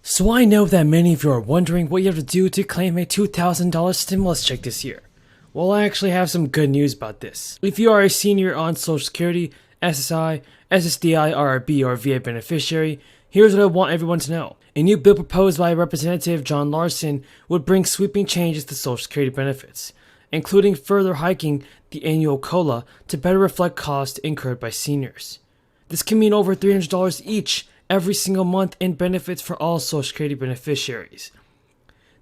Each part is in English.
So I know that many of you are wondering what you have to do to claim a $2,000 stimulus check this year. Well, I actually have some good news about this. If you are a senior on Social Security, SSI, SSDI, RRB, or VA beneficiary, here's what I want everyone to know. A new bill proposed by Representative John Larson would bring sweeping changes to Social Security benefits, including further hiking the annual COLA to better reflect costs incurred by seniors. This can mean over $300 each every single month in benefits for all Social Security beneficiaries.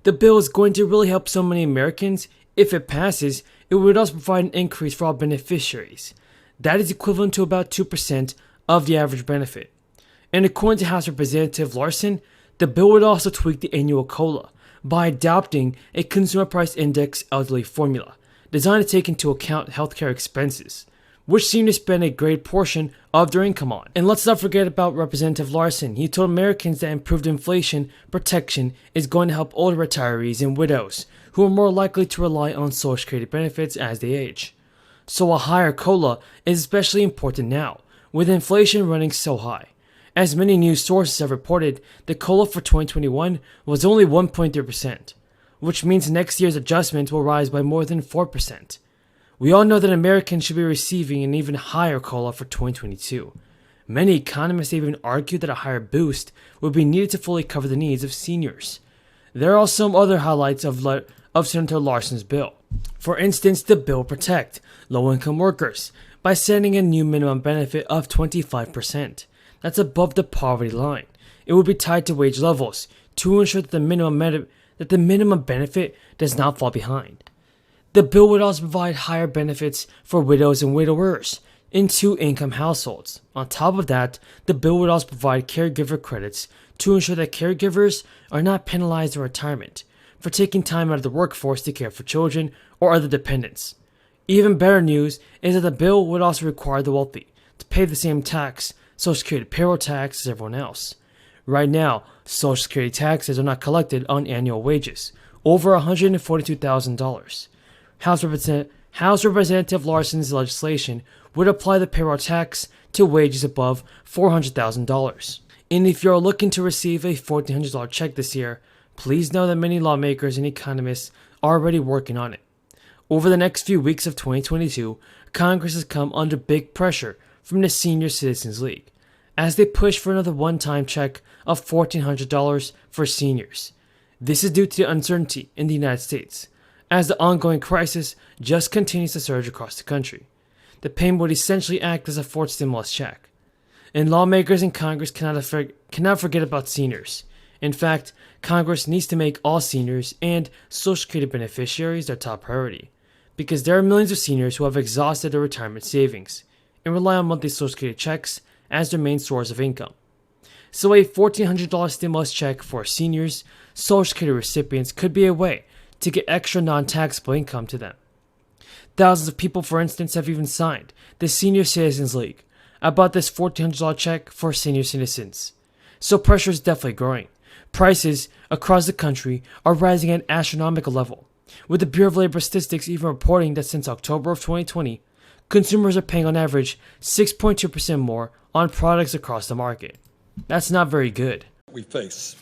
The bill is going to really help so many Americans. If it passes, it would also provide an increase for all beneficiaries. That is equivalent to about 2% of the average benefit. And according to House Representative Larson, the bill would also tweak the annual COLA by adopting a consumer price index elderly formula designed to take into account healthcare expenses, which seniors spend a great portion of their income on. And let's not forget about Representative Larson. He told Americans that improved inflation protection is going to help older retirees and widows who are more likely to rely on Social Security benefits as they age. So a higher COLA is especially important now, with inflation running so high. As many news sources have reported, the COLA for 2021 was only 1.3%, which means next year's adjustment will rise by more than 4%. We all know that Americans should be receiving an even higher COLA for 2022. Many economists even argue that a higher boost would be needed to fully cover the needs of seniors. There are some other highlights of Senator Larson's bill. For instance, the bill will protect low-income workers by setting a new minimum benefit of 25%. That's above the poverty line. It would be tied to wage levels to ensure that the minimum benefit does not fall behind. The bill would also provide higher benefits for widows and widowers in two-income households. On top of that, the bill would also provide caregiver credits to ensure that caregivers are not penalized in retirement for taking time out of the workforce to care for children or other dependents. Even better news is that the bill would also require the wealthy to pay the same tax, Social Security payroll tax, as everyone else. Right now, Social Security taxes are not collected on annual wages, over $142,000. House Representative Larson's legislation would apply the payroll tax to wages above $400,000. And if you're looking to receive a $1,400 check this year, please know that many lawmakers and economists are already working on it. Over the next few weeks of 2022, Congress has come under big pressure from the Senior Citizens League as they push for another one-time check of $1,400 for seniors. This is due to the uncertainty in the United States, as the ongoing crisis just continues to surge across the country. The payment would essentially act as a fourth stimulus check. And lawmakers in Congress cannot forget about seniors. In fact, Congress needs to make all seniors and Social Security beneficiaries their top priority, because there are millions of seniors who have exhausted their retirement savings and rely on monthly Social Security checks as their main source of income. So a $1,400 stimulus check for seniors, Social Security recipients could be a way to get extra non-taxable income to them. Thousands of people, for instance, have even signed the Senior Citizens League about this $1,400 check for senior citizens. So pressure is definitely growing. Prices across the country are rising at an astronomical level, with the Bureau of Labor Statistics even reporting that since October of 2020, consumers are paying on average 6.2% more on products across the market. That's not very good. We face.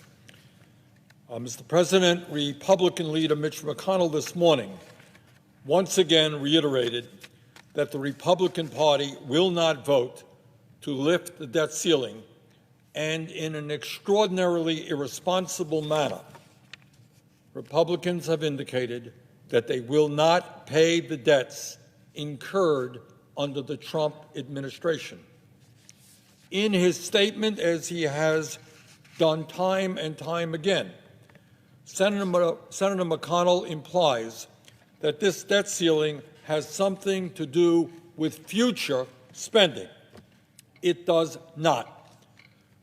Mr. President, Republican leader Mitch McConnell this morning once again reiterated that the Republican Party will not vote to lift the debt ceiling, and in an extraordinarily irresponsible manner, Republicans have indicated that they will not pay the debts incurred under the Trump administration. In his statement, as he has done time and time again, Senator McConnell implies that this debt ceiling has something to do with future spending. It does not.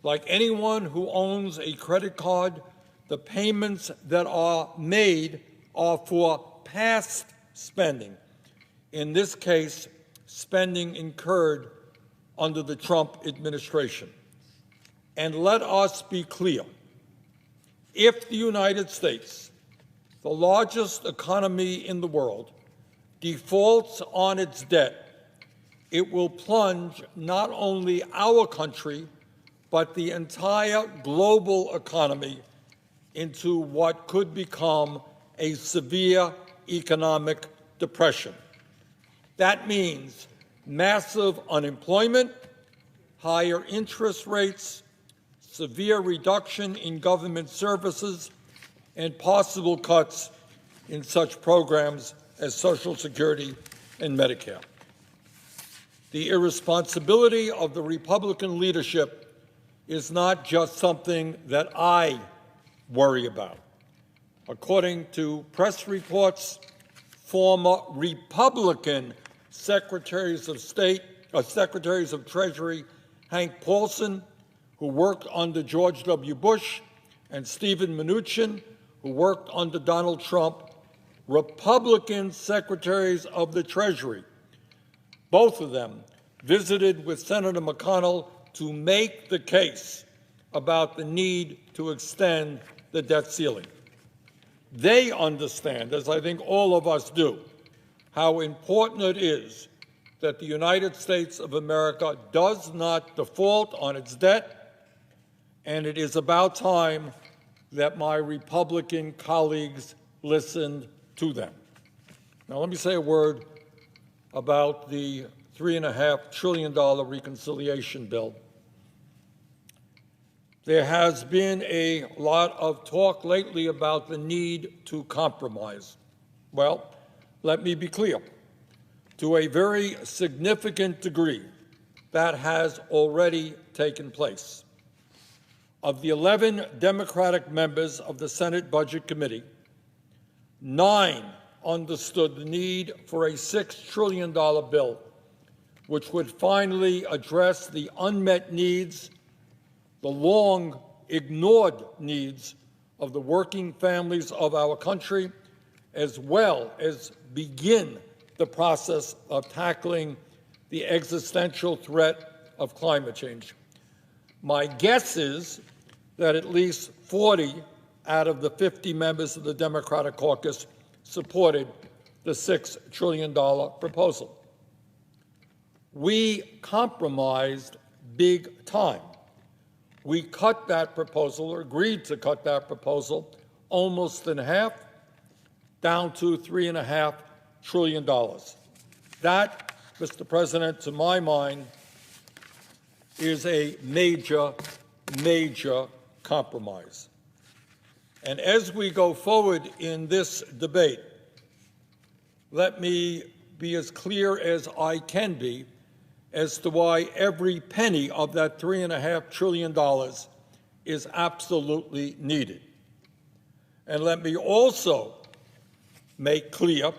Like anyone who owns a credit card, the payments that are made are for past spending. In this case, spending incurred under the Trump administration. And let us be clear. If the United States, the largest economy in the world, defaults on its debt, it will plunge not only our country, but the entire global economy into what could become a severe economic depression. That means massive unemployment, higher interest rates, severe reduction in government services, and possible cuts in such programs as Social Security and Medicare. The irresponsibility of the Republican leadership is not just something that I worry about. According to press reports, former Republican Secretaries of State, Secretaries of Treasury Hank Paulson, who worked under George W. Bush, and Steven Mnuchin, who worked under Donald Trump, Republican Secretaries of the Treasury, both of them visited with Senator McConnell to make the case about the need to extend the debt ceiling. They understand, as I think all of us do, how important it is that the United States of America does not default on its debt, and it is about time that my Republican colleagues listened to them. Now, let me say a word about the $3.5 trillion reconciliation bill. There has been a lot of talk lately about the need to compromise. Well, let me be clear. To a very significant degree, that has already taken place. Of the 11 Democratic members of the Senate Budget Committee, 9 understood the need for a $6 trillion bill, which would finally address the unmet needs, the long-ignored needs of the working families of our country, as well as begin the process of tackling the existential threat of climate change. My guess is that at least 40 out of the 50 members of the Democratic caucus supported the $6 trillion proposal. We compromised big time. We cut that proposal, or agreed to cut that proposal, almost in half, down to $3.5 trillion. That, Mr. President, to my mind, is a major, major compromise. And as we go forward in this debate, let me be as clear as I can be as to why every penny of that $3.5 trillion is absolutely needed. And let me also make clear